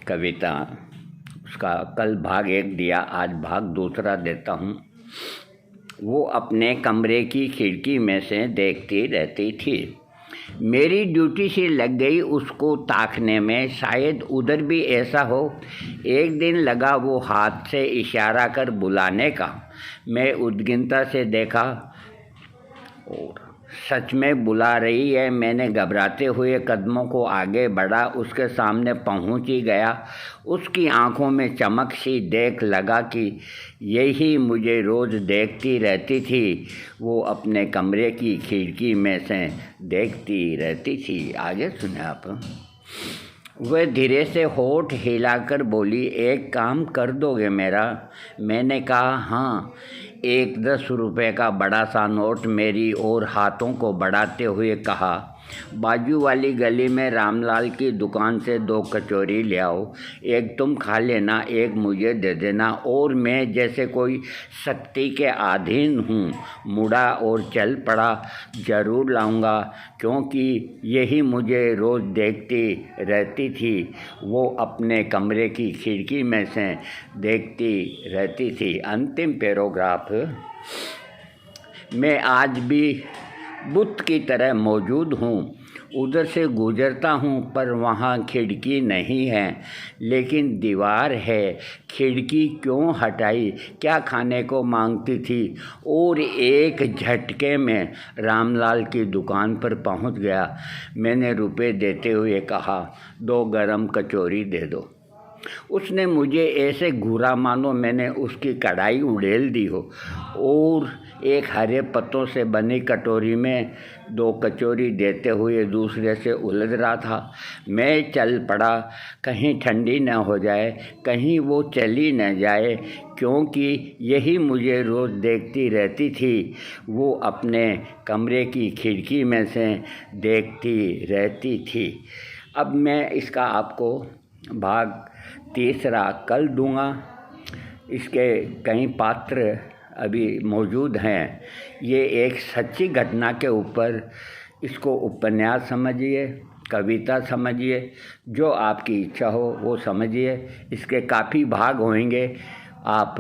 कविता, उसका कल भाग 1 दिया, आज भाग दूसरा देता हूँ। वो अपने कमरे की खिड़की में से देखती रहती थी। मेरी ड्यूटी सी लग गई उसको ताकने में, शायद उधर भी ऐसा हो। एक दिन लगा वो हाथ से इशारा कर बुलाने का। मैं उद्विग्नता से देखा और सच में बुला रही है। मैंने घबराते हुए कदमों को आगे बढ़ा, उसके सामने पहुंच ही गया। उसकी आंखों में चमक सी देख लगा कि यही मुझे रोज़ देखती रहती थी। वो अपने कमरे की खिड़की में से देखती रहती थी। आगे सुने आप। वह धीरे से होठ हिलाकर बोली, एक काम कर दोगे मेरा? मैंने कहा हाँ। एक 10 रुपये का बड़ा सा नोट मेरी ओर हाथों को बढ़ाते हुए कहा, बाजू वाली गली में रामलाल की दुकान से 2 कचौरी ले आओ। एक तुम खा लेना, एक मुझे दे देना। और मैं जैसे कोई शक्ति के अधीन हूँ, मुड़ा और चल पड़ा। ज़रूर लाऊंगा, क्योंकि यही मुझे रोज़ देखती रहती थी। वो अपने कमरे की खिड़की में से देखती रहती थी। अंतिम पैराग्राफ। मैं आज भी बुत की तरह मौजूद हूँ। उधर से गुजरता हूँ पर वहाँ खिड़की नहीं है, लेकिन दीवार है। खिड़की क्यों हटाई? क्या खाने को मांगती थी? और एक झटके में रामलाल की दुकान पर पहुँच गया। मैंने रुपए देते हुए कहा, 2 गरम कचौरी दे दो। उसने मुझे ऐसे घूरा मानो मैंने उसकी कढ़ाई उड़ेल दी हो, और एक हरे पत्तों से बनी कटोरी में 2 कचौरी देते हुए दूसरे से उलझ रहा था। मैं चल पड़ा, कहीं ठंडी न हो जाए, कहीं वो चली न जाए, क्योंकि यही मुझे रोज़ देखती रहती थी। वो अपने कमरे की खिड़की में से देखती रहती थी। अब मैं इसका आपको भाग तीसरा कल दूंगा। इसके कई पात्र अभी मौजूद हैं। ये एक सच्ची घटना के ऊपर, इसको उपन्यास समझिए, कविता समझिए, जो आपकी इच्छा हो वो समझिए। इसके काफ़ी भाग होंगे। आप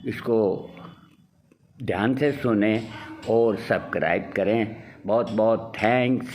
इसको ध्यान से सुनें और सब्सक्राइब करें। बहुत बहुत थैंक्स।